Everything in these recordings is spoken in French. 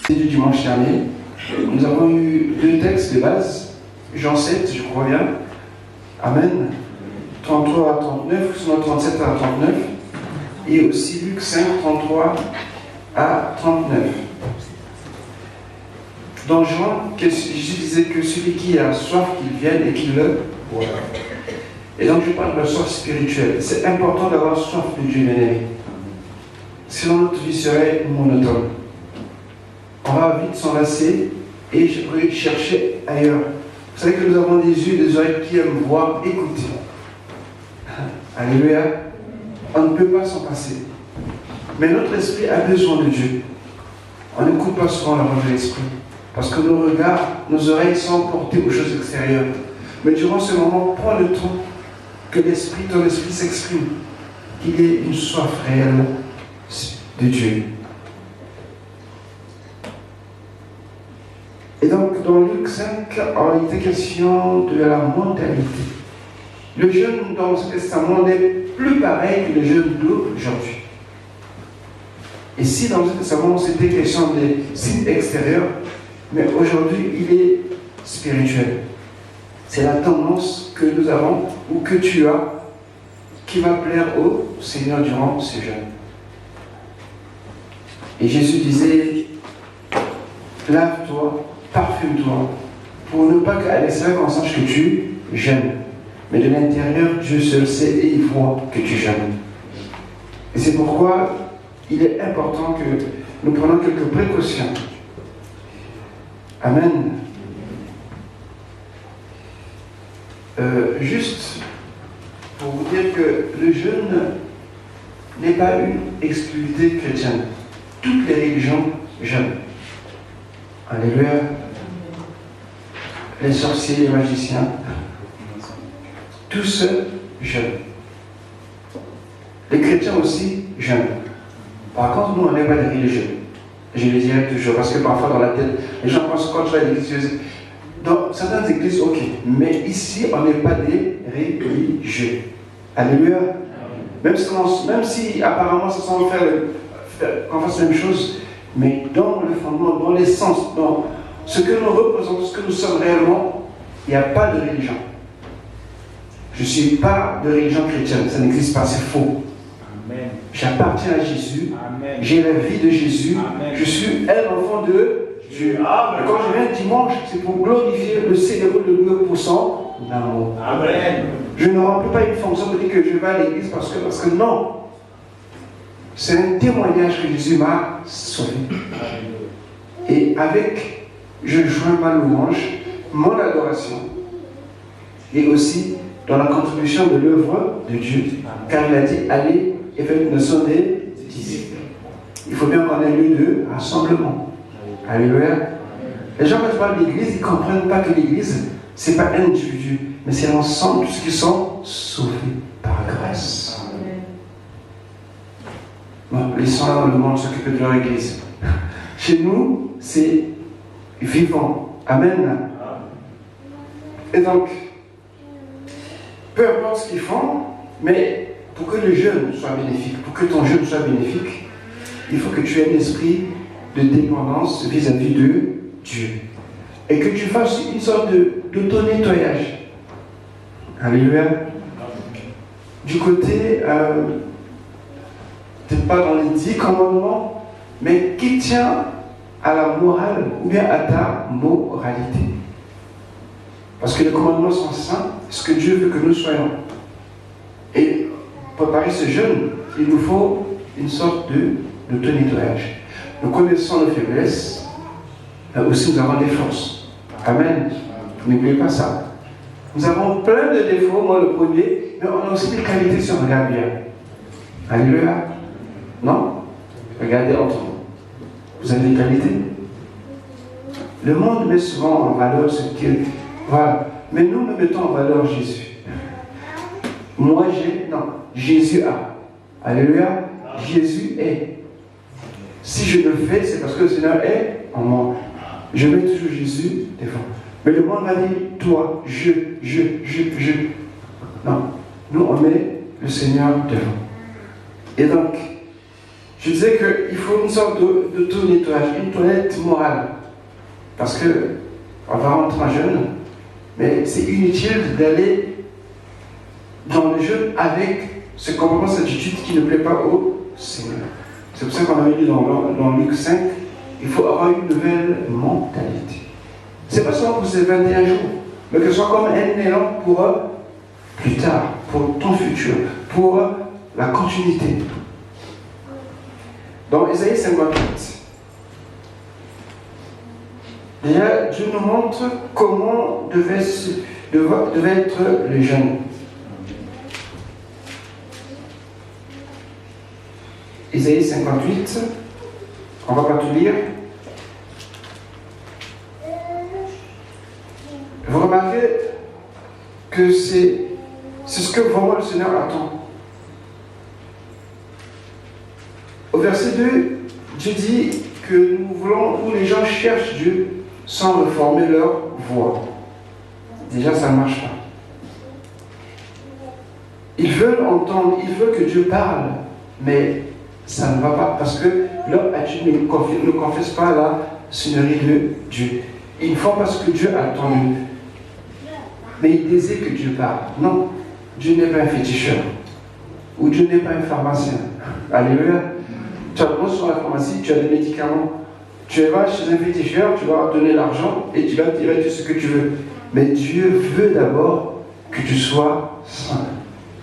Du dimanche dernier, nous avons eu deux textes de base, Jean 7, je crois bien, Amen, 33 à 39, sinon 37 à 39, et aussi Luc 5, 33 à 39. Dans Jean, Jésus disait que celui qui a soif, qu'il vienne et qu'il le boive. Et donc je parle de la soif spirituelle. C'est important d'avoir soif de Dieu, bien-aimé. Sinon notre vie serait monotone. On va vite s'enlacer et chercher ailleurs. Vous savez que nous avons des yeux et des oreilles qui aiment voir, écouter. Alléluia. On ne peut pas s'en passer. Mais notre esprit a besoin de Dieu. On n'écoute pas souvent la voix de l'esprit. Parce que nos regards, nos oreilles sont portées aux choses extérieures. Mais durant ce moment, prends le temps que ton esprit s'exprime. Qu'il y ait une soif réelle de Dieu. Et donc, dans Luc 5, il était question de la mentalité. Le jeûne dans ce testament n'est plus pareil que le jeûne d'aujourd'hui. Et si dans ce testament, c'était question des signes extérieurs, mais aujourd'hui, il est spirituel. C'est la tendance que nous avons, ou que tu as, qui va plaire au Seigneur durant ce jeûne. Et Jésus disait, lave-toi, parfume-toi, pour ne pas qu'à l'extérieur on sache que tu jeûnes. Mais de l'intérieur, Dieu seul sait et il voit que tu jeûnes. Et c'est pourquoi il est important que nous prenions quelques précautions. Amen. Juste pour vous dire que le jeûne n'est pas une exclusivité chrétienne. Toutes les religions jeûnent. Alléluia. Les sorciers, les magiciens, tous jeûnent. Les chrétiens aussi jeûnent. Par contre, nous, on n'est pas des religieux. Je le dirais toujours, parce que parfois dans la tête, les gens pensent quand tu vas à l'église, dans certaines églises, ok, mais ici, on n'est pas des religieux. Alléluia. Même si apparemment, ça semble qu'on fasse la même chose, mais dans le fondement, dans l'essence, dans ce que nous représentons, ce que nous sommes réellement, il n'y a pas de religion. Je ne suis pas de religion chrétienne, ça n'existe pas, c'est faux. Amen. J'appartiens à Jésus, amen. J'ai la vie de Jésus, amen. Je suis un enfant de Dieu. Amen. Quand je viens dimanche, c'est pour glorifier le célébrer de Dieu pour son amour. Amen. Je ne remplis pas une fonction pour dire que je vais à l'église parce que non. C'est un témoignage que Jésus m'a sauvé. Et avec, je joins ma louange, mon adoration, et aussi dans la contribution de l'œuvre de Dieu. Car il a dit, allez et faites une nation des disciples. Il faut bien qu'on ait lieu de rassemblement. Alléluia. Les gens, quand ils parlent de l'église, ils ne comprennent pas que l'église, ce n'est pas un individu, mais c'est l'ensemble de ceux qui sont sauvés par grâce. Bon, laissons là dans le monde s'occuper de leur église. Chez nous, c'est vivant. Amen. Et donc, peu importe ce qu'ils font, mais pour que le jeûne soit bénéfique, pour que ton jeûne soit bénéfique, il faut que tu aies un esprit de dépendance vis-à-vis de Dieu. Et que tu fasses une sorte d'auto-nettoyage. Alléluia. Du côté, peut-être pas dans les 10 commandements, mais qui tient à la morale ou bien à ta moralité. Parce que les commandements sont saints, ce que Dieu veut que nous soyons. Et pour préparer ce jeûne, il nous faut une sorte d'auto-nettoyage. Nous connaissons nos faiblesses, mais aussi nous avons des forces. Amen. N'oubliez pas ça. Nous avons plein de défauts, moi le premier, mais on a aussi des qualités si on regarde bien. Alléluia. Non? Regardez entre vous. Vous avez des qualités? Le monde met souvent en valeur ce qu'il... Voilà. Mais nous mettons en valeur Jésus. Moi j'ai... Non. Jésus a. Alléluia. Jésus est. Si je le fais, c'est parce que le Seigneur est en moi. Je mets toujours Jésus devant. Mais le monde va dire, toi, je. Non. Nous, on met le Seigneur devant. Et donc, Je disais qu'il faut une sorte d'auto-nettoyage, une toilette morale. Parce que on va rentrer en jeûne, mais c'est inutile d'aller dans le jeûne avec ce comportement, cette attitude qui ne plaît pas au Seigneur. C'est pour ça qu'on avait dit dans Luc 5, il faut avoir une nouvelle mentalité. C'est pas seulement pour ces 21 jours, mais que ce soit comme un élan pour plus tard, pour ton futur, pour la continuité. Dans Ésaïe 58, déjà Dieu nous montre comment devait être le jeûne. Ésaïe 58, on ne va pas tout lire. Vous remarquez que c'est ce que vraiment le Seigneur attend. Au verset 2, Dieu dit que nous voulons, où les gens cherchent Dieu sans reformer leur voix. Déjà, ça ne marche pas. Ils veulent entendre, ils veulent que Dieu parle, mais ça ne va pas parce que leur attitude ne confesse pas la seigneurie de Dieu. Ils font parce que Dieu attend d'eux. Mais ils désirent que Dieu parle. Non, Dieu n'est pas un féticheur. Ou Dieu n'est pas un pharmacien. Alléluia. Tu vas sur la pharmacie, tu as des médicaments. Tu vas chez un féticheur, tu vas donner l'argent et tu vas dire ce que tu veux. Mais Dieu veut d'abord que tu sois saint.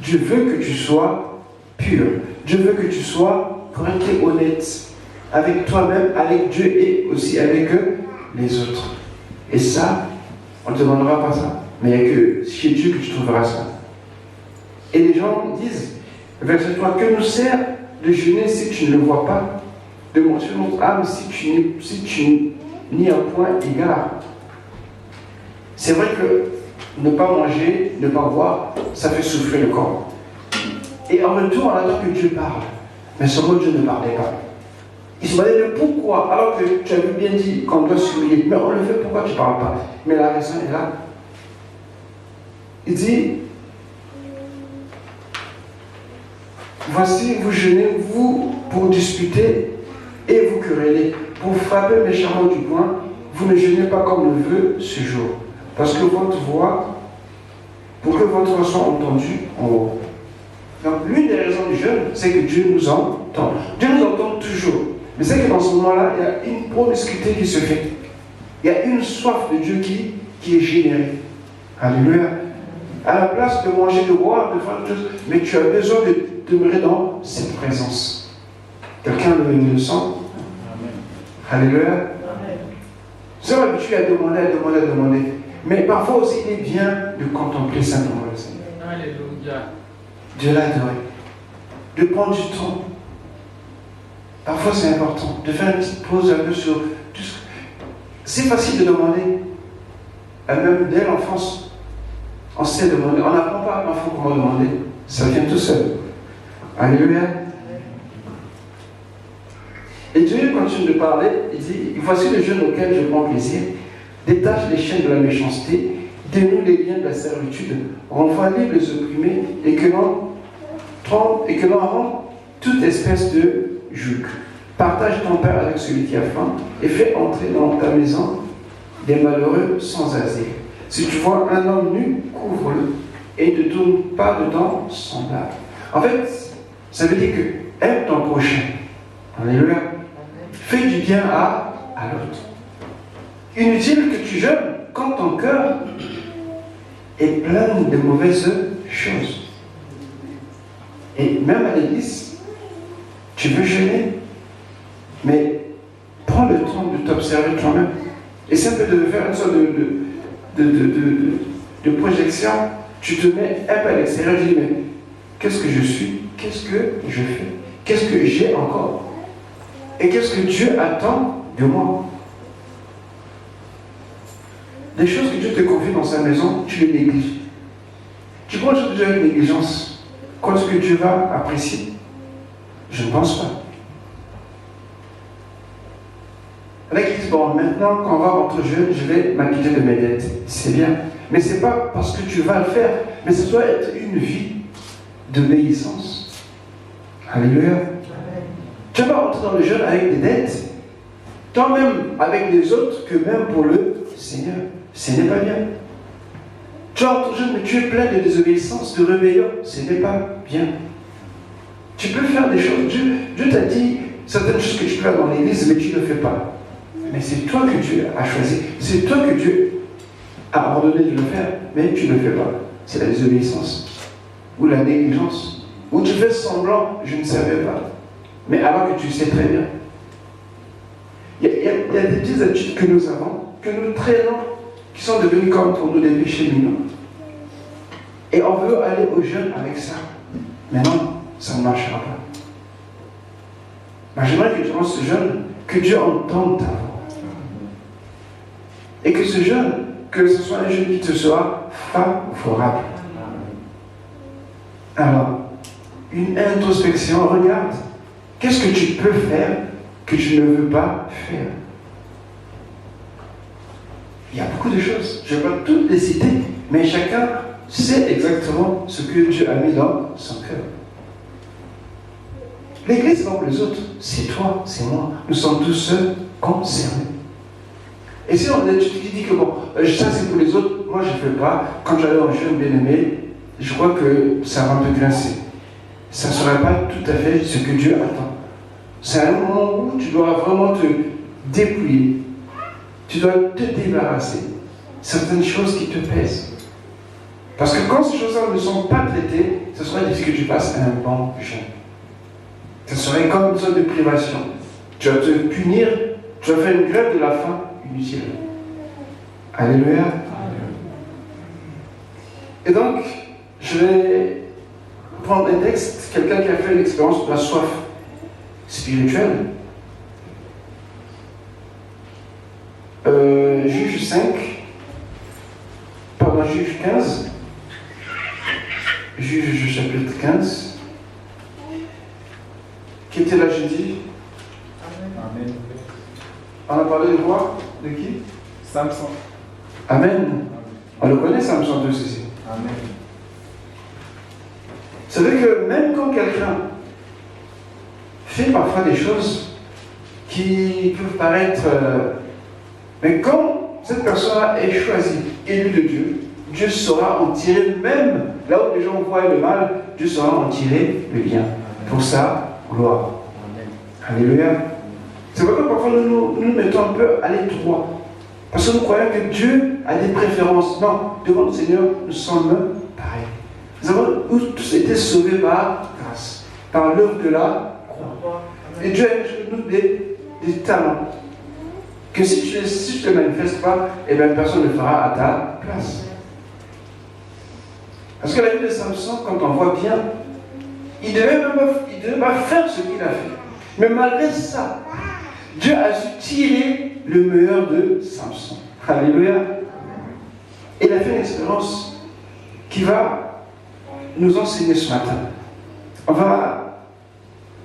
Dieu veut que tu sois pur. Dieu veut que tu sois correct et honnête avec toi-même, avec Dieu et aussi avec les autres. Et ça, on ne te demandera pas ça. Mais il n'y a que chez Dieu que tu trouveras ça. Et les gens disent, verset 3, que nous sert de jeûner si tu ne le vois pas, de montrer notre âme si tu n'y as point égard. C'est vrai que ne pas manger, ne pas boire, ça fait souffler le corps. Et en retour, on attend que Dieu parle. Mais ce mot, Dieu ne parlait pas. Il se demandait pourquoi, alors que tu avais bien dit qu'on doit s'humilier. Mais on le fait, pourquoi tu ne parles pas? Mais la raison est là. Il dit, voici, vous jeûnez, vous, pour disputer et vous quereller, pour frapper méchamment du poing, vous ne jeûnez pas comme le veut ce jour. Parce que votre voix, pour que votre voix soit entendue en haut. Donc, l'une des raisons du jeûne, c'est que Dieu nous entend. Dieu nous entend toujours. Mais c'est que dans ce moment-là, il y a une promiscuité qui se fait. Il y a une soif de Dieu qui est générée. Alléluia. À la place de manger, de boire, de faire des choses, mais tu as besoin de demeurer dans cette présence. Quelqu'un le sent? Amen. Alléluia. Amen. Nous sommes habitués à demander. Mais parfois aussi, il est bien de contempler simplement le Seigneur. Alléluia. De l'adorer. De prendre du temps. Parfois, c'est important de faire une petite pause un peu sur tout ce... C'est facile de demander. Même dès l'enfance, on sait demander. On n'apprend pas à l'enfant comment demander. Ça vient tout seul. Alléluia. Et Dieu continue de parler. Il dit, voici le jeûne auquel je prends plaisir. Détache les chaînes de la méchanceté. Dénoue les liens de la servitude. Renvoie libre les opprimés. Et que l'on rende toute espèce de joug. Partage ton pain avec celui qui a faim. Et fais entrer dans ta maison des malheureux sans asile. Si tu vois un homme nu, couvre-le et ne tourne pas dedans semblable. En fait, ça veut dire que aime ton prochain. Alléluia. Fais du bien à l'autre. Inutile que tu jeûnes quand ton cœur est plein de mauvaises choses. Et même à l'église, tu veux jeûner, mais prends le temps de t'observer toi-même. Essaie un peu de faire une sorte de projection. Tu te mets un peu à l'extérieur, tu dis, mais qu'est-ce que je suis? Qu'est-ce que je fais? Qu'est-ce que j'ai encore? Et qu'est-ce que Dieu attend de moi? Des choses que Dieu te confie dans sa maison, tu les négliges. Tu prends les choses avec négligence. Qu'est-ce que Dieu va apprécier? Je ne pense pas. Là, qui dit, bon, maintenant, quand on va rentrer jeune, je vais m'acquitter de mes dettes. C'est bien. Mais ce n'est pas parce que tu vas le faire, mais ça doit être une vie d'obéissance. Alléluia. Tu vas rentrer dans le jeûne avec des dettes, toi-même avec les autres, que même pour le Seigneur. Ce n'est pas bien. Tu rentres au jeûne, mais tu es plein de désobéissance, de rébellion. Ce n'est pas bien. Tu peux faire des choses. Dieu t'a dit certaines choses que tu peux faire dans l'église, mais tu ne le fais pas. Mais c'est toi que Dieu a choisi. C'est toi que Dieu a ordonné de le faire, mais tu ne le fais pas. C'est la désobéissance. Ou la négligence. Ou tu fais semblant, je ne savais pas. Mais alors que tu sais très bien. Il y a des petites habitudes que nous avons, que nous traînons, qui sont devenues comme pour nous des péchés mignons. Et on veut aller au jeûne avec ça. Mais non, ça ne marchera pas. J'aimerais que durant ce jeûne, que Dieu entende ta voix. Et que ce jeûne, que ce soit un jeûne qui te sera favorable. Alors, une introspection, regarde, qu'est-ce que tu peux faire que tu ne veux pas faire? Il y a beaucoup de choses. Je ne vais pas toutes les citer, mais chacun sait exactement ce que Dieu a mis dans son cœur. L'Église, comme les autres, c'est toi, c'est moi. Nous sommes tous concernés. Et si on est qui dit que bon, ça c'est pour les autres, moi je ne fais pas. Quand j'allais en jeûne bien-aimé, je crois que ça va un peu grincer. Ça ne sera pas tout à fait ce que Dieu attend. C'est un moment où tu dois vraiment te dépouiller. Tu dois te débarrasser. Certaines choses qui te pèsent. Parce que quand ces choses-là ne sont pas traitées, ce sera difficile que tu passes un bon jeûne. Ce serait comme une sorte de privation. Tu vas te punir, tu vas faire une grève de la faim inutile. Alléluia. Et donc, je vais prendre un texte, quelqu'un qui a fait l'expérience de la soif spirituelle. Juge 5, pardon, Juge 15, Juge chapitre 15, qui était là jeudi. Amen. On a parlé de quoi? De qui? Samson. Amen. On le connaît, Samson de ceci. Amen. Vous savez que même quand quelqu'un fait parfois des choses qui peuvent paraître... mais quand cette personne-là est choisie, élue de Dieu, Dieu saura en tirer, même là où les gens voient le mal, Dieu saura en tirer le bien. Pour sa gloire. Amen. Alléluia. C'est vrai que parfois nous mettons un peu à l'étroit. Parce que nous croyons que Dieu a des préférences. Non, devant le Seigneur, nous sommes pareils. Nous avons tous été sauvés par grâce, par l'œuvre de la croix. Et Dieu a mis nous des talents. Que si tu ne te manifestes pas, eh bien personne ne le fera à ta place. Parce que la vie de Samson, quand on voit bien, il devait pas faire ce qu'il a fait. Mais malgré ça, Dieu a su tirer le meilleur de Samson. Alléluia. Et il a fait une expérience qui va nous enseigner ce matin. On va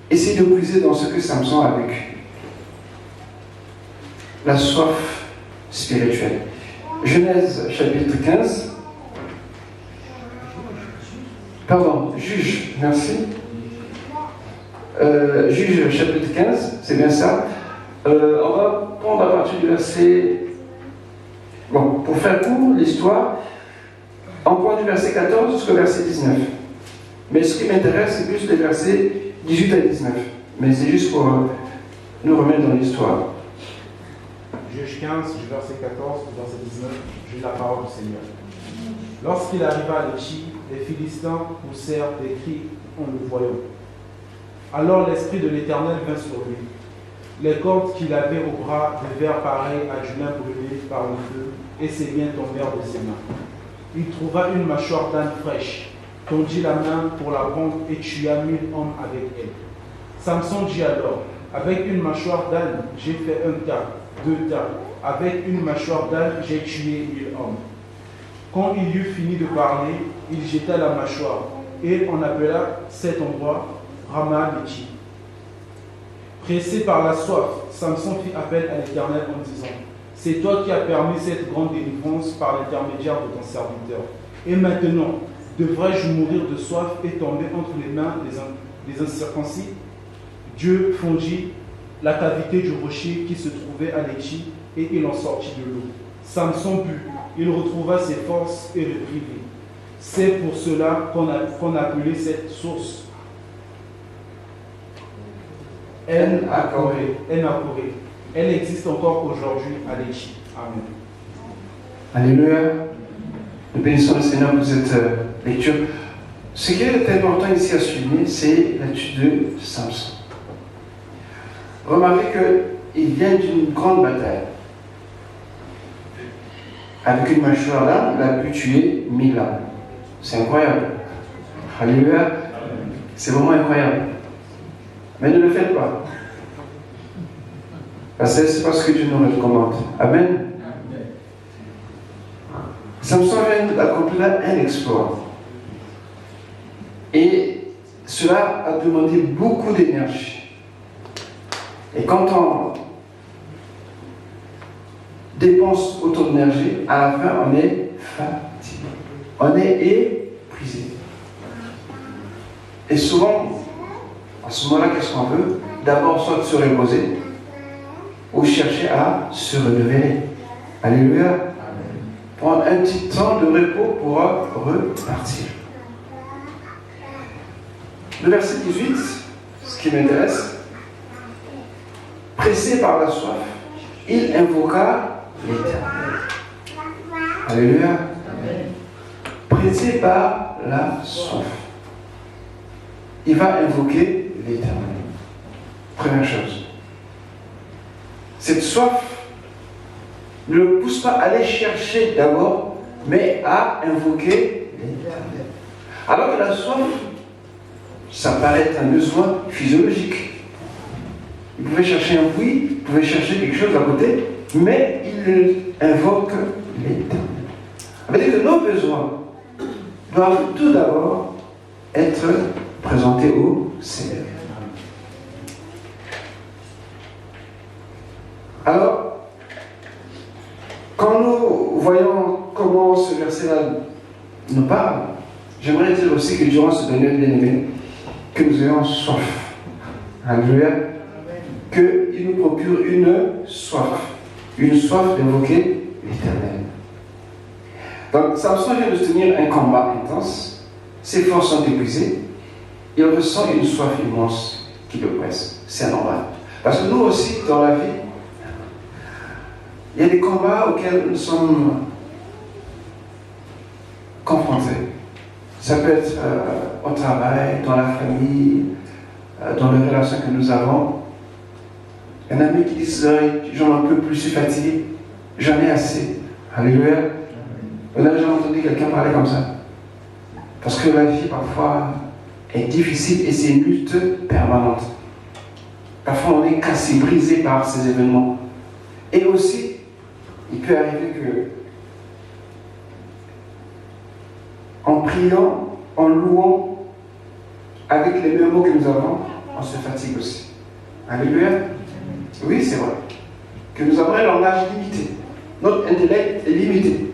essayer de puiser dans ce que Samson a vécu. La soif spirituelle. Genèse chapitre 15. Pardon, Juge, merci. Juge chapitre 15, c'est bien ça. On va prendre à partir du verset... Bon, pour faire court l'histoire, on prend du verset 14 jusqu'au verset 19. Mais ce qui m'intéresse, c'est plus les versets 18 à 19. Mais c'est juste pour nous remettre dans l'histoire. Juge 15, du verset 14 au verset 19, j'ai la parole du Seigneur. Lorsqu'il arriva à Léchi, les Philistins poussèrent des cris en le voyant. Alors l'Esprit de l'Éternel vint sur lui. Les cordes qu'il avait au bras devinrent pareilles à du lin brûlé par le feu, et ses liens tombèrent de ses mains. Il trouva une mâchoire d'âne fraîche, tendit la main pour la prendre et tua 1000 hommes avec elle. Samson dit alors, avec une mâchoire d'âne, j'ai fait un tas, 2 tas. Avec une mâchoire d'âne, j'ai tué 1000 hommes. Quand il eut fini de parler, il jeta la mâchoire, et on appela cet endroit Rama-Léchi. Pressé par la soif, Samson fit appel à l'Éternel en disant, c'est toi qui as permis cette grande délivrance par l'intermédiaire de ton serviteur. Et maintenant, devrais-je mourir de soif et tomber entre les mains des incirconcis? Dieu fondit la cavité du rocher qui se trouvait à Léchi et il en sortit de l'eau. Samson but, il retrouva ses forces et le privé. C'est pour cela qu'on appelait cette source En-Akoré. Elle existe encore aujourd'hui à Léchi. Amen. Alléluia. Nous bénissons le Seigneur pour cette lecture. Ce qui est important ici à souligner, c'est l'étude de Samson. Remarquez qu'il vient d'une grande bataille. Avec une mâchoire là, il a pu tuer 1000 hommes. C'est incroyable. Alléluia. C'est vraiment incroyable. Mais ne le faites pas. Parce que c'est parce que Dieu nous recommande. Amen. Samson vient d'accomplir un exploit. Et cela a demandé beaucoup d'énergie. Et quand on dépense autant d'énergie, à la fin, on est fatigué. On est épuisé. Et souvent, à ce moment-là, qu'est-ce qu'on veut? D'abord, soit se reposer, ou chercher à se relever. Alléluia. Prendre un petit temps de repos pour repartir. Le verset 18, ce qui m'intéresse, pressé par la soif, il invoqua l'Éternel. Alléluia. Pressé par la soif, il va invoquer l'Éternel. Première chose. Cette soif ne le pousse pas à aller chercher d'abord, mais à invoquer l'Éternel. Alors que la soif, ça paraît être un besoin physiologique. Il pouvait chercher un puits, il pouvait chercher quelque chose à côté, mais il invoque l'Éternel. Ça veut dire que nos besoins doivent tout d'abord être présentés au Seigneur. Alors, quand nous voyons comment ce verset-là nous parle, j'aimerais dire aussi que durant ce dernier bien-aimé, que nous ayons soif. Alléluia. Qu'il nous procure une soif d'invoquer l'Éternel. Donc, Samson vient de tenir un combat intense, ses forces sont épuisées, il ressent une soif immense qui le presse. C'est normal. Parce que nous aussi, dans la vie, il y a des combats auxquels nous sommes confrontés. Ça peut être au travail, dans la famille, dans les relations que nous avons. Il y en a qui disent j'en peux plus, je suis fatigué, j'en ai assez. Alléluia. Vous avez déjà entendu quelqu'un parler comme ça? Parce que la vie parfois est difficile et c'est une lutte permanente. Parfois on est cassé, brisé par ces événements. Et aussi, il peut arriver que en priant, en louant, avec les mêmes mots que nous avons, on se fatigue aussi. Alléluia. Oui, c'est vrai. Que nous avons un langage limité. Notre intellect est limité.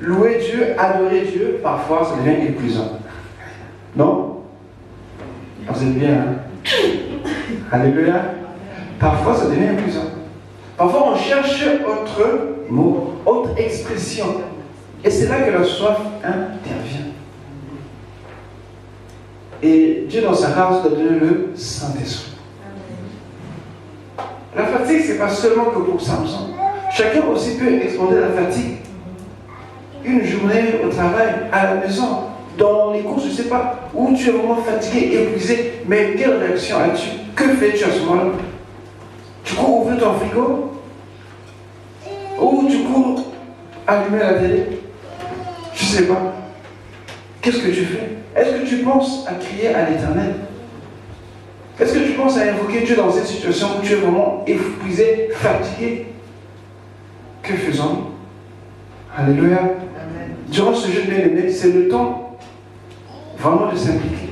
Louer Dieu, adorer Dieu, parfois ça devient épuisant. Non? Vous êtes bien, hein? Alléluia. Parfois ça devient épuisant. Parfois on cherche autre mot, autre expression. Et c'est là que la soif intervient. Et Dieu dans sa grâce doit donner le Saint-Esprit. La fatigue, ce n'est pas seulement que pour Samson. Chacun aussi peut exprimer la fatigue. Une journée au travail, à la maison, dans les courses, je ne sais pas, où tu es vraiment fatigué, épuisé, mais quelle réaction as-tu? Que fais-tu à ce moment-là? Tu cours ouvrir ton frigo? Ou tu cours allumer la télé? Je ne sais pas. Qu'est-ce que tu fais? Est-ce que tu penses à crier à l'Éternel? Est-ce que tu penses à invoquer Dieu dans cette situation où tu es vraiment épuisé, fatigué? Que faisons-nous? Alléluia. Amen. Durant ce jeûne bien-aimé, c'est le temps vraiment de s'impliquer.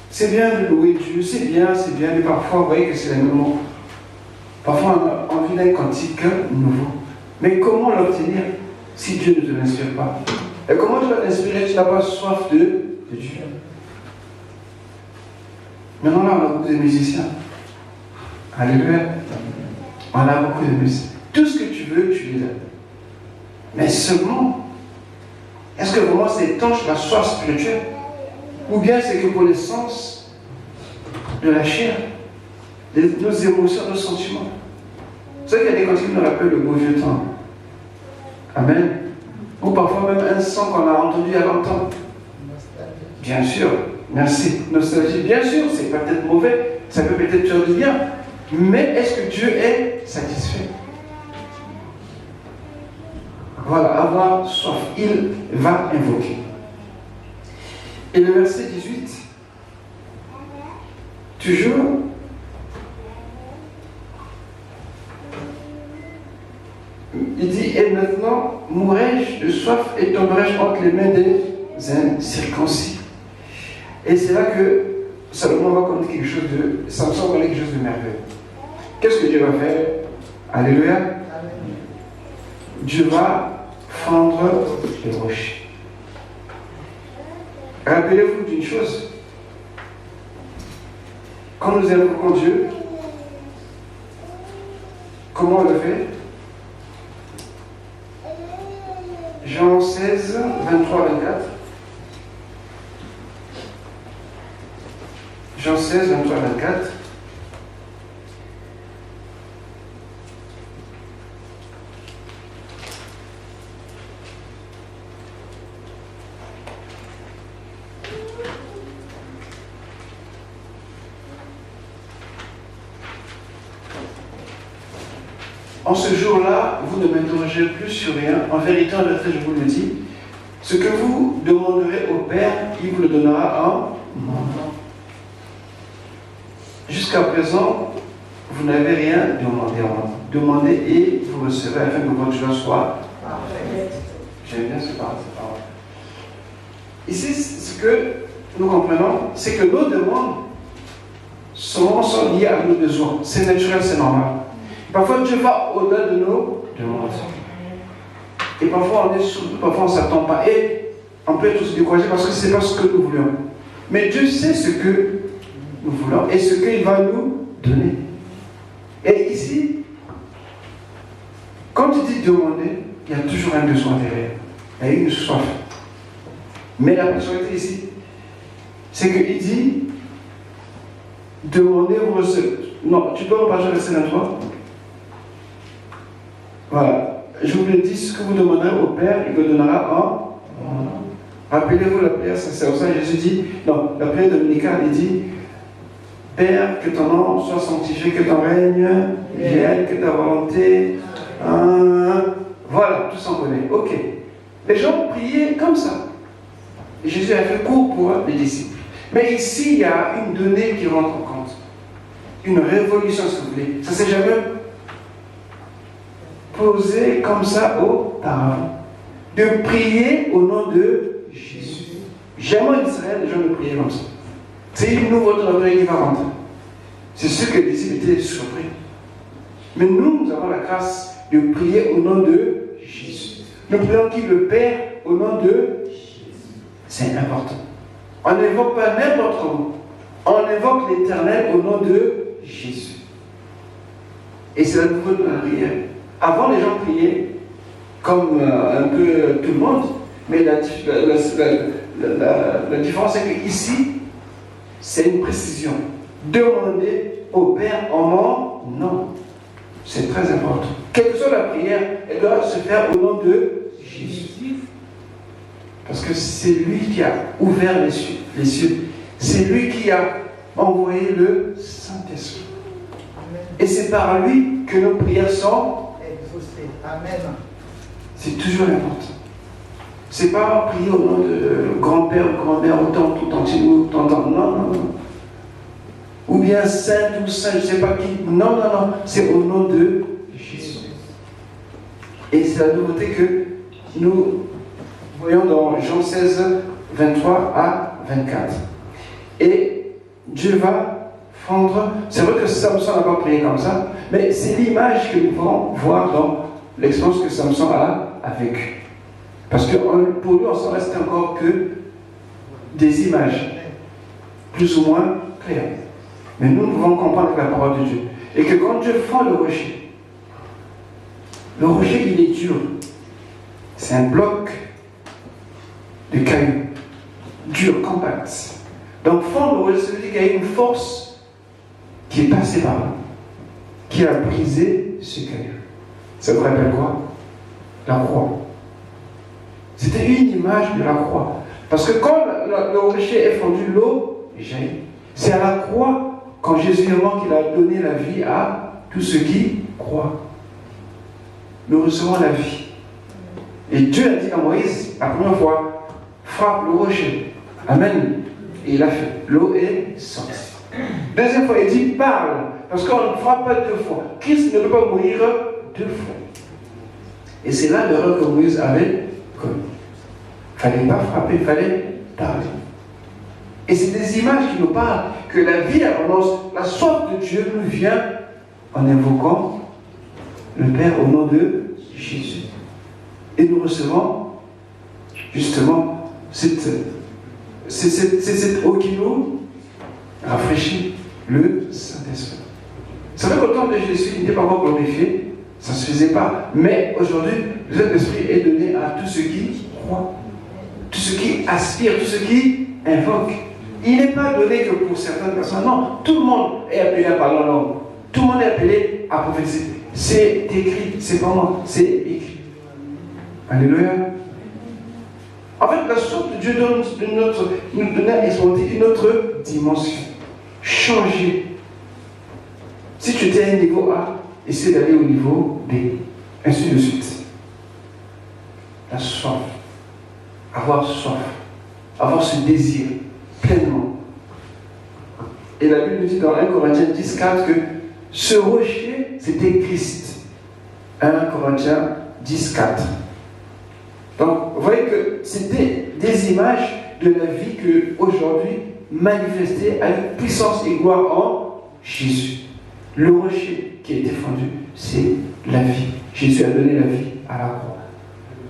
C'est bien de louer Dieu, c'est bien, mais parfois vous voyez que c'est le même mot. Parfois on vit d'un cantique nouveau. Mais comment l'obtenir si Dieu ne te l'inspire pas? Et comment tu vas t'inspirer? Tu n'as pas soif de Dieu. Maintenant, là, on a beaucoup de musiciens. Alléluia. On a beaucoup de musiciens. Tout ce que tu veux, tu les as. Mais seulement, est-ce que vraiment ça étanche la soif spirituelle? Ou bien c'est que pour les sens de la chair, nos émotions, nos sentiments? Vous savez qu'il y a des cantiques qui nous rappellent le beau vieux temps. Amen. Ou parfois même un son qu'on a entendu il y a longtemps. Bien sûr, merci. Nostalgie, bien sûr, c'est peut-être mauvais, ça peut peut-être faire du bien. Mais est-ce que Dieu est satisfait? Voilà, avoir soif, il va invoquer. Et le verset 18, toujours, il dit, et maintenant mourrai-je de soif et tomberai-je entre les mains des incirconcis. Et c'est là que Salomon va connaître quelque chose de, Samson va quelque chose de merveilleux. Qu'est-ce que Dieu va faire? Alléluia. Dieu va fendre les roches. Rappelez-vous d'une chose. Quand nous invoquons Dieu, comment on le fait? Jean 16, 23, 24. Jean 16, 23, 24. En ce jour-là, vous ne m'interrogez plus sur rien. En vérité, je vous le dis, ce que vous demanderez au Père, il vous le donnera en mon nom. Jusqu'à présent, vous n'avez rien demandé. Demandez et vous recevrez afin que votre joie soit parfaite. J'aime bien cette parole. Ici, ce que nous comprenons, c'est que nos demandes sont liées à nos besoins. C'est naturel, c'est normal. Parfois, Dieu va au-delà de nos demandes. Et parfois, on est surtout, parfois, on ne s'attend pas. Et on peut être aussi découragé parce que ce n'est pas ce que nous voulons. Mais Dieu sait ce que nous voulons et ce qu'il va nous donner. Et ici, quand il dit demander, il y a toujours un besoin derrière. Il y a une soif. Mais la personnalité ici, c'est qu'il dit demandez, vous recevez. Non, tu peux repartir le verset 23. Voilà. Je vous le dis, ce que vous demanderez au Père, il vous donnera en. Rappelez-vous la prière, c'est pour ça que Jésus dit, non, la prière dominicale, il dit Père, que ton nom soit sanctifié, que ton règne vienne, que ta volonté. Voilà, tout s'en connaît. Ok. Les gens priaient comme ça. Et Jésus a fait court pour les disciples. Mais ici, il y a une donnée qui rentre en compte. Une révolution, si vous voulez. Ça ne s'est jamais posé comme ça auparavant. De prier au nom de Jésus. Jamais en Israël, les gens ne priaient comme ça. C'est une nouveauté qui va rentrer. C'est ce que les disciples étaient surpris. Mais nous avons la grâce de prier au nom de Jésus. Nous prions qui? Le Père au nom de Jésus. C'est important. On n'invoque pas n'importe comment. On invoque l'Éternel au nom de Jésus. Et c'est la nouveauté de la prière. Avant, les gens priaient comme un peu tout le monde, mais la différence c'est qu'ici, c'est une précision. Demander au Père en mon nom. C'est très important. Quelle que soit la prière, elle doit se faire au nom de Jésus. Parce que c'est lui qui a ouvert les cieux. C'est lui qui a envoyé le Saint-Esprit. Et c'est par lui que nos prières sont exaucées. Amen. C'est toujours important. C'est pas prier au nom de grand-père ou grand-mère, autant tout entier ou tonton. Non. Ou bien saint ou saint, je ne sais pas qui. Non. C'est au nom de Jésus. Et c'est la nouveauté que nous voyons dans Jean 16, 23 à 24. Et Dieu va fendre. C'est vrai que Samson n'a pas prié comme ça, mais c'est l'image que nous pouvons voir dans l'expérience que Samson a vécue. Parce que pour lui, on s'en reste encore que des images, plus ou moins claires. Mais nous devons comprendre la parole de Dieu. Et que quand Dieu fend le rocher, il est dur. C'est un bloc de cailloux, dur, compact. Donc fendre le rocher, ça veut dire qu'il y a une force qui est passée par là, qui a brisé ce caillou. Ça vous rappelle quoi? La croix. C'était une image de la croix. Parce que quand le rocher est fendu, l'eau jaillit. C'est à la croix, quand Jésus est mort, qu'il a donné la vie à tous ceux qui croient. Nous recevons la vie. Et Dieu a dit à Moïse, la première fois, frappe le rocher. Amen. Et il a fait. L'eau est sortie. Deuxième fois, il dit, parle. Parce qu'on ne frappe pas deux fois. Christ ne peut pas mourir deux fois. Et c'est là l'erreur que Moïse avait commis. Il ne fallait pas frapper, il fallait parler. Et c'est des images qui nous parlent que la vie abondance, la soif de Dieu nous vient en invoquant le Père au nom de Jésus. Et nous recevons justement cette eau qui nous rafraîchit, le Saint-Esprit. C'est vrai qu'au temps de Jésus, il n'était pas encore glorifié, ça ne se faisait pas. Mais aujourd'hui, le Saint-Esprit est donné à tous ceux qui croient, tous ceux qui aspirent, tous ceux qui invoquent. Il n'est pas donné que pour certaines personnes. Non, tout le monde est appelé à parler en langue. Tout le monde est appelé à prophétiser. C'est écrit, c'est pas moi, c'est écrit. Alléluia. En fait, la sorte de Dieu nous donne à expérimenter une autre dimension. Changer. Si tu étais à un niveau A, essaie d'aller au niveau B. Ainsi de suite. La soif. Avoir soif. Avoir ce désir pleinement. Et la Bible nous dit dans 1 Corinthiens 10, 4 que ce rocher, c'était Christ. 1 Corinthiens 10, 4. Donc, vous voyez que c'était des images de la vie que aujourd'hui manifestée avec puissance et gloire en Jésus. Le rocher qui a été fendu, c'est la vie. Jésus a donné la vie à la croix.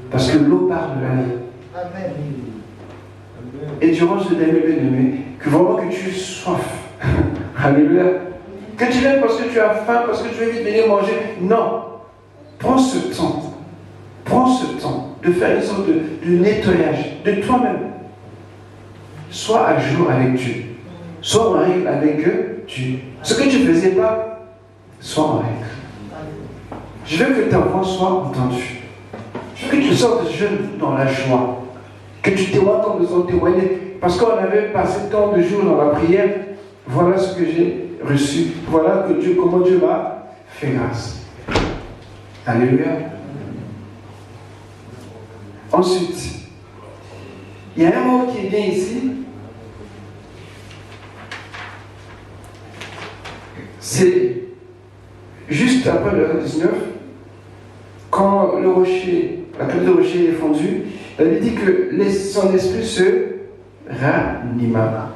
Parce que l'eau part de la vie. Amen. Et durant ce dernier bien-aimé, que vraiment que tu aies soif. Alléluia. Que tu viennes parce que tu as faim, parce que tu veux vite venir manger. Non. Prends ce temps. Prends ce temps de faire une sorte de nettoyage de toi-même. Sois à jour avec Dieu. Sois en règle avec Dieu. Ce que tu ne faisais pas, sois en règle. Je veux que ta voix soit entendue. Je veux que tu sortes jeune dans la joie. Que tu témoignes comme nous avons témoigné. Parce qu'on avait passé tant de jours dans la prière. Voilà ce que j'ai reçu. Voilà comment Dieu m'a fait grâce. Alléluia. Ensuite, il y a un mot qui est bien ici. C'est juste après le verset 19, quand le rocher, la clé de rocher est fondue, il avait dit que son esprit se ranima.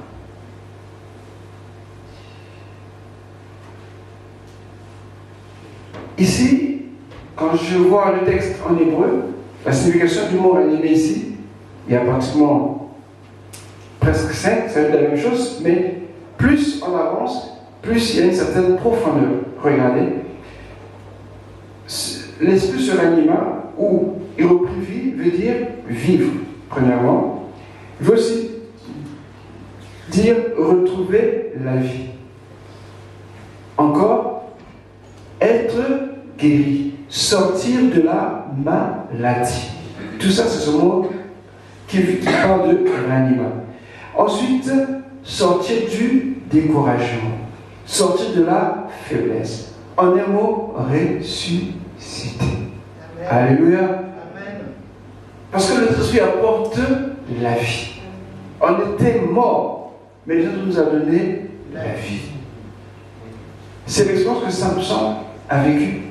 Ici, quand je vois le texte en hébreu, la signification du mot ranimé ici, il y a pratiquement presque 5, ça veut dire la même chose, mais plus on avance, plus il y a une certaine profondeur. Regardez. L'esprit se ranima, ou il reprit vie, veut dire vivre, premièrement. Il veut aussi dire retrouver la vie. Encore, être guéri, sortir de la maladie. Tout ça, c'est ce mot qui parle de ranima. Ensuite, sortir du découragement, sortir de la faiblesse. En un mot, ressusciter. Alléluia. Amen. Parce que le Saint-Esprit apporte la vie. On était morts, mais Dieu nous a donné la vie. C'est l'expérience que Samson a vécue.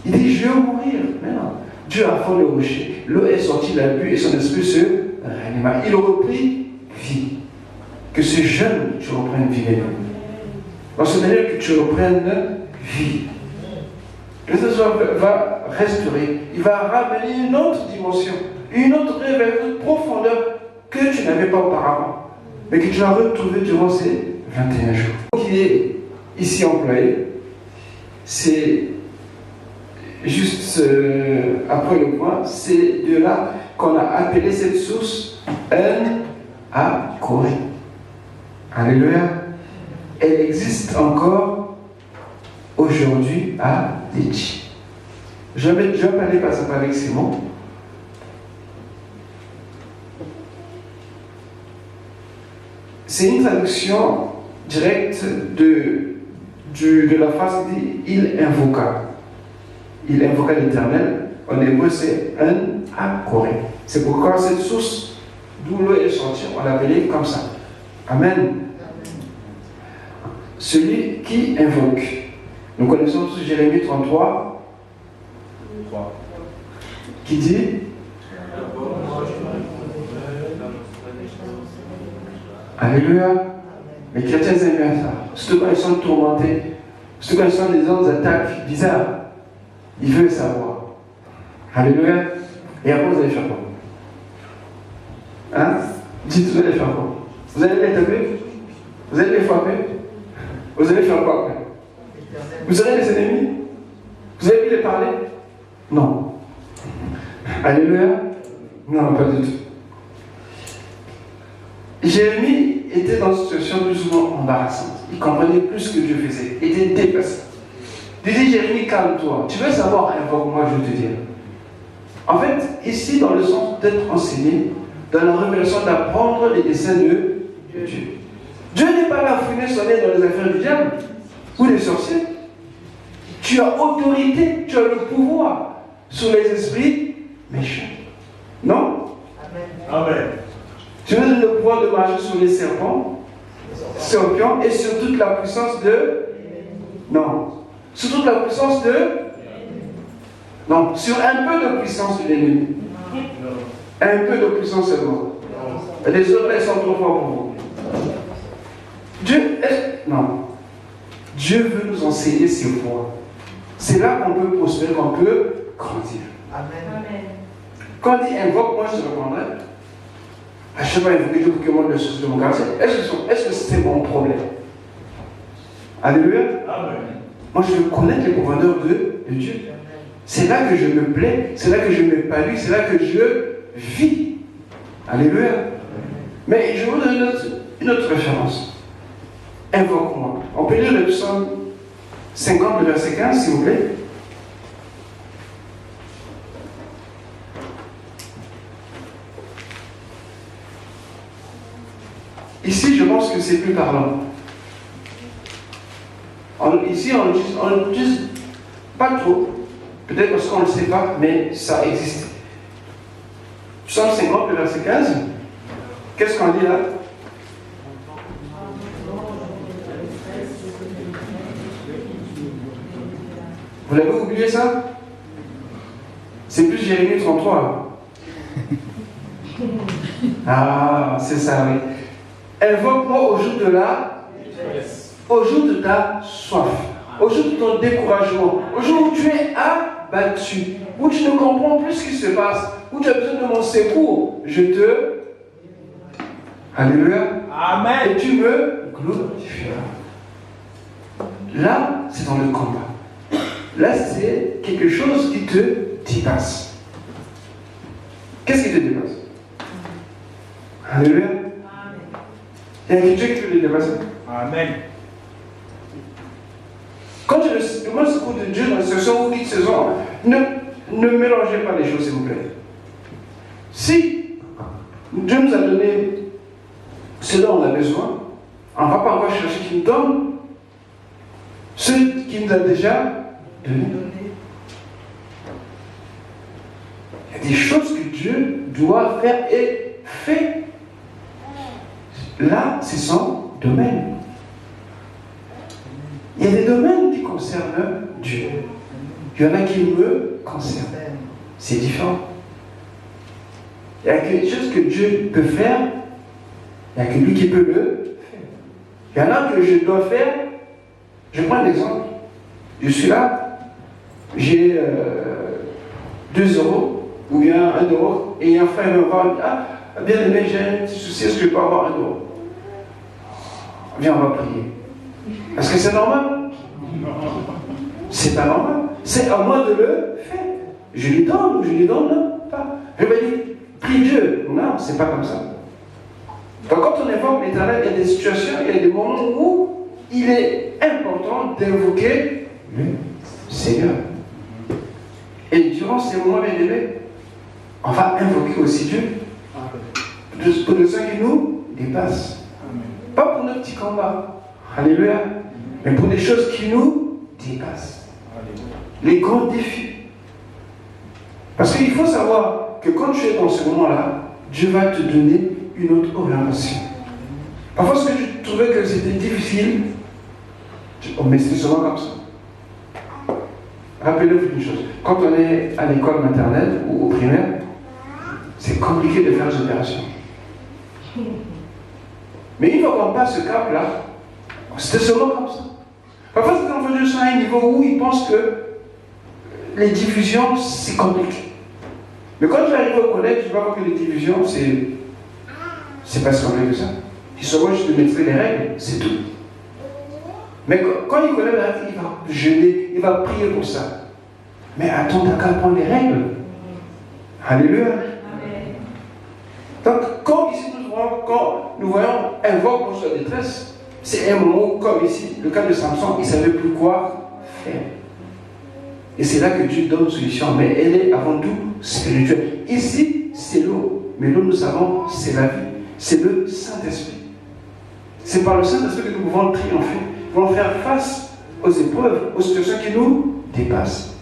Il dit, je vais mourir. Mais non. Dieu a fendu le rocher. L'eau est sortie, la bu et son esprit se ranima. Il reprit vie. Que ce jeune, tu reprennes vie. Dans ce dernier, que tu reprennes vie. Le Seigneur va restaurer. Il va ramener une autre dimension. une autre révélation, une profondeur que tu n'avais pas auparavant, mais que tu as retrouvé durant ces 21 jours. Qui est ici employé, c'est juste après le point, c'est de là qu'on a appelé cette source à Corée. Alléluia. Elle existe encore aujourd'hui à Lichi. Je vais parler par exemple avec Simon. C'est une traduction directe de la phrase qui dit « il invoqua ». Il invoqua l'Éternel. En hébreu, c'est à Corée. C'est pourquoi cette source d'où l'eau est sortie, on l'appelait comme ça. Amen. Celui qui invoque. Nous connaissons tous Jérémie 33, qui dit Alléluia. Les chrétiens aiment bien ça. Surtout quand ils sont tourmentés, surtout quand ils sont dans des attaques bizarres, ils veulent savoir. Alléluia. Et après, vous allez faire quoi? Hein? Dites, vous allez faire quoi? Vous allez les taper? Vous allez les frapper? Vous allez faire quoi après? Vous aurez des ennemis? Vous allez les parler? Non. Alléluia. Non, pas du tout. Jérémie était dans une situation plus ou moins embarrassante. Il comprenait plus ce que Dieu faisait. Il était dépassé. Dieu dit, Jérémie, calme-toi. Tu veux savoir, invoque-moi, je vais te dire. En fait, ici, dans le sens d'être enseigné, dans la révélation d'apprendre les desseins de Dieu. Dieu n'est pas là à fouiner son nez dans les affaires du diable ou des sorciers. Tu as autorité, tu as le pouvoir sur les esprits méchants. Non? Amen. Tu as le pouvoir de marcher sur les serpents, scorpions et sur toute la puissance de... Non. Sur toute la puissance de... Non. Sur un peu de puissance de l'ennemi. Un peu de puissance seulement. Les autres, elles sont trop forts pour vous. Dieu est... Non. Dieu veut nous enseigner ses voies. C'est là qu'on peut prospérer, qu'on peut grandir. Amen. Quand on dit invoque, moi je te répondrai. À chaque fois, invoquer Dieu pour que moi le source de mon quartier. Est-ce que c'est mon problème? Alléluia. Amen. Moi je veux connaître les profondeurs de Dieu. C'est là que je me plais, c'est là que je m'épanouis, c'est là que je vis. Alléluia. Mais je vous donne une autre référence. Invoque-moi. On peut lire le psaume 50, le verset 15, s'il vous plaît. Ici, je pense que c'est plus parlant. Ici, on l'utilise pas trop. Peut-être parce qu'on ne le sait pas, mais ça existe. Psaume 50, le verset 15. Qu'est-ce qu'on dit là? Vous l'avez oublié ça? C'est plus Jérémie 33. Ah, c'est ça, oui. Invoque-moi au jour de au jour de ta soif, au jour de ton découragement, au jour où tu es abattu, où tu ne comprends plus ce qui se passe, où tu as besoin de mon secours. Je te... Alléluia. Amen. Et tu me glorifieras. Là, c'est dans le combat. Là, c'est quelque chose qui te dépasse. Qu'est-ce qui te dépasse? Alléluia. Il y a quelque chose qui peut te dépasser. Amen. Quand tu demandes le secours de Dieu dans la saison ou une saison, ne mélangez pas les choses, s'il vous plaît. Si Dieu nous a donné ce dont on a besoin, on ne va pas encore chercher qui nous donne ce qu'il nous a déjà donné. Il y a des choses que Dieu doit faire et fait. Là, c'est son domaine. Il y a des domaines qui concernent Dieu. Il y en a qui me concernent. C'est différent. Il y a quelque chose que Dieu peut faire. Il n'y a que lui qui peut le faire. Il y en a que je dois faire. Je prends un exemple. Je suis là. J'ai 2 euros ou bien 1 euro et un frère me voir, ah, bien aimé, j'ai un petit souci, est-ce que je peux avoir un don? Viens, on va prier. Est-ce que c'est normal? C'est pas normal. C'est à moi de le faire. Je lui donne ou je lui donne pas. Je vais dire, prie Dieu. Non, c'est pas comme ça. Donc quand on évoque l'Éternel, il y a des situations, il y a des moments où il est important d'invoquer le Seigneur. Et durant ces moments, bien aimés, on va invoquer aussi Dieu pour des choses qui nous dépassent. Pas pour nos petits combats, alléluia, mais pour des choses qui nous dépassent. Les grands défis. Parce qu'il faut savoir que quand tu es dans ce moment-là, Dieu va te donner une autre orientation. Parfois, ce que tu trouvais que c'était difficile, mais c'est souvent comme ça. Rappelez-vous une chose, quand on est à l'école maternelle ou au primaire, c'est compliqué de faire des opérations. Mais une fois qu'on passe ce cap-là, c'était seulement comme ça. Parfois, c'est quand on sont à un niveau où ils pensent que les diffusions, c'est compliqué. Mais quand tu arrives au collège, tu vas voir que les diffusions, c'est pas si compliqué que ça. Il suffit juste de maîtriser les règles, c'est tout. Mais quand il connaît les règles, il va jeûner, il va prier pour ça. Mais attends, t'as qu'à apprendre les règles. Alléluia. Donc, quand ici nous voyons un vogue pour sa détresse, c'est un moment où, comme ici, le cas de Samson, il ne savait plus quoi faire. Et c'est là que Dieu donne une solution, mais elle est avant tout spirituelle. Ici, c'est l'eau, mais l'eau, nous savons, c'est la vie, c'est le Saint-Esprit. C'est par le Saint-Esprit que nous pouvons triompher, nous pouvons faire face aux épreuves, aux situations qui nous dépassent.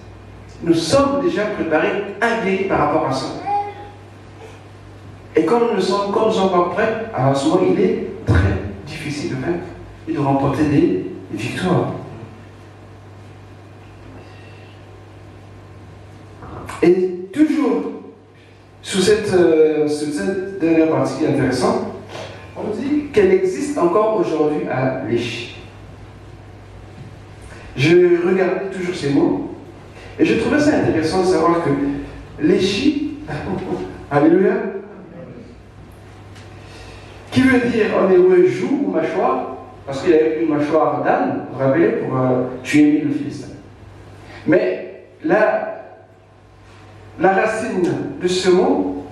Nous sommes déjà préparés, aguerris par rapport à ça. Et quand nous ne sommes pas prêts, alors souvent il est très difficile de vaincre et de remporter des victoires. Et toujours, sous cette dernière partie qui est intéressante, on dit qu'elle existe encore aujourd'hui à Léchi. Je regardais toujours ces mots et je trouvais ça intéressant de savoir que Léchi, alléluia, qui veut dire en hébreu joue ou mâchoire, parce qu'il avait une mâchoire d'âne, vous vous rappelez, pour tuer le Philistin. Mais la racine de ce mot,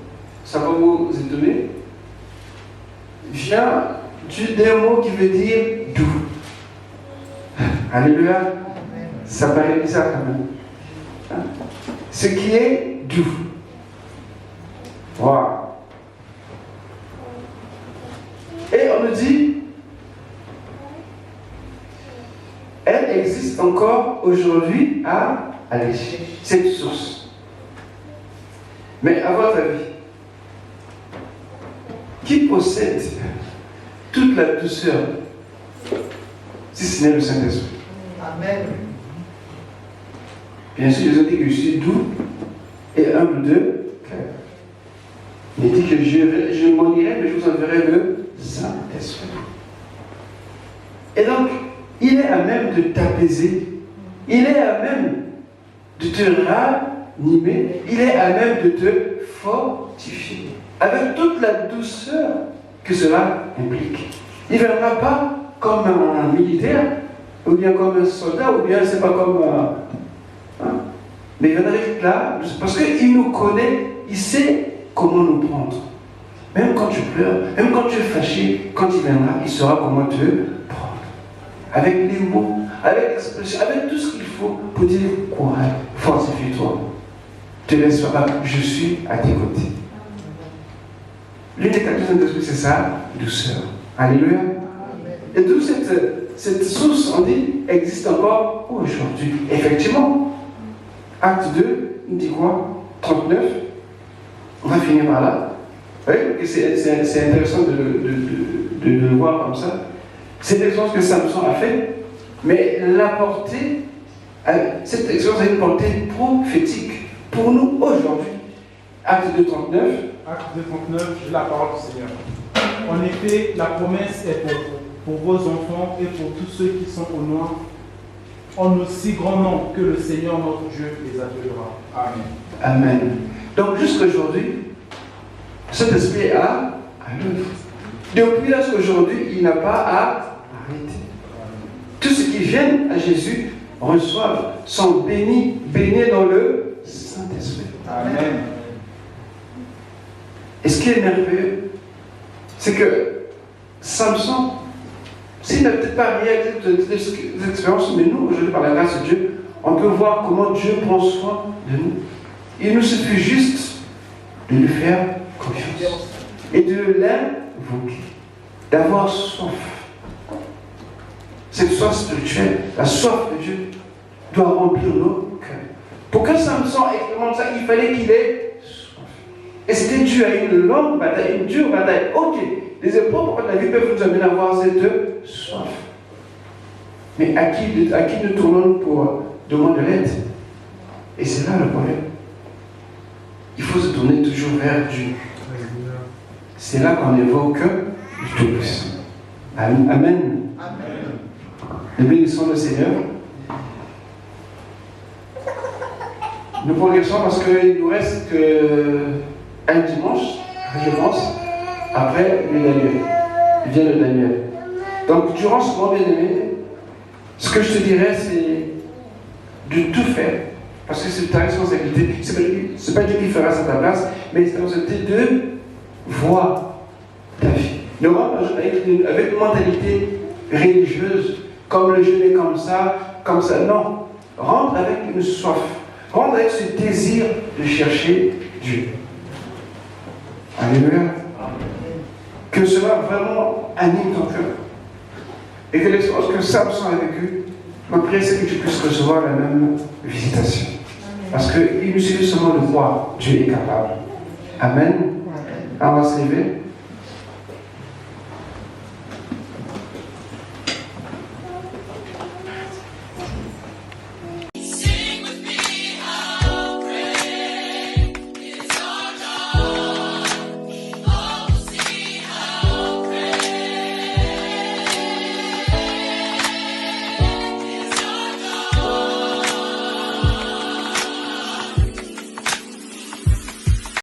ça va vous étonner, vient d'un mot qui veut dire doux. Alléluia. Ça paraît bizarre quand même. Hein? Ce qui est doux. Wow. Et on nous dit, elle existe encore aujourd'hui à Léchi, cette source. Mais à votre avis, qui possède toute la douceur, si ce n'est le Saint-Esprit? Amen. Bien sûr, je dis que je suis doux et humble de cœur. Il dit que je m'en irai, mais je vous enverrai le Saint-Esprit. Et donc, il est à même de t'apaiser, il est à même de te ranimer, il est à même de te fortifier, avec toute la douceur que cela implique. Il ne viendra pas comme un militaire, ou bien comme un soldat, ou bien c'est pas comme mais il viendra là, parce qu'il nous connaît, il sait comment nous prendre. Même quand tu pleures, même quand tu es fâché, quand il viendra, il saura comment te prendre. Avec les mots, avec l'expression, avec tout ce qu'il faut pour dire courage, fortifie-toi. Ne te laisse pas, je suis à tes côtés. L'une des qualités de l'esprit, c'est ça, douceur. Alléluia. Et d'où cette source, on dit, existe encore aujourd'hui. Effectivement, acte 2, il dit quoi? 39. On va finir par là. Vous voyez, c'est intéressant de le voir comme ça. C'est l'expérience que Samson a fait, mais la portée, cette expérience a une portée prophétique pour nous aujourd'hui. Acte 2, 39. Acte 2, 39, j'ai la parole du Seigneur. En effet, la promesse est pour vos enfants et pour tous ceux qui sont au loin, en aussi grand nombre que le Seigneur notre Dieu les appellera. Amen. Amen. Donc jusqu'à aujourd'hui, Cet esprit à l'œuvre. Depuis là aujourd'hui, il n'a pas à arrêter. Tous ceux qui viennent à Jésus reçoivent, sont baignés dans le Saint-Esprit. Amen. Et ce qui est merveilleux, c'est que Samson, s'il n'a peut-être pas réalisé toutes les expériences, mais nous, aujourd'hui, par la grâce de Dieu, on peut voir comment Dieu prend soin de nous. Il nous suffit juste de lui faire confiance et de l'invoquer, d'avoir soif. Cette soif spirituelle, la soif de Dieu, doit remplir nos cœurs. Pour que Samson expérimente ça, il fallait qu'il ait soif. Et c'était dû à une longue bataille, une dure bataille. Ok, les épreuves de la vie peuvent nous amener à avoir cette soif. Mais à qui nous tournons pour demander de l'aide? Et c'est là le problème. Il faut se tourner toujours vers Dieu. C'est là qu'on évoque du Tout-Puissant. Amen. Amen. Nous bénissons le Seigneur. Nous progressons parce qu'il nous reste un dimanche, je pense. Après le Daniel. Il vient le Daniel. Donc, durant ce mois bien-aimé, ce que je te dirais, c'est de tout faire. Parce que c'est ta responsabilité. C'est pas Dieu qui fera ça à ta place, mais c'est ta responsabilité de voir ta vie. Ne pas avec une mentalité religieuse, comme le jeûne est comme ça. Non. Rentre avec une soif. Rentre avec ce désir de chercher Dieu. Alléluia. Que cela vraiment anime ton cœur. Et que l'expérience que Samson a vécue, ma prière, c'est que tu puisses recevoir la même visitation. Parce qu'il nous suffit seulement de voir Dieu est capable. Amen. On va se lever.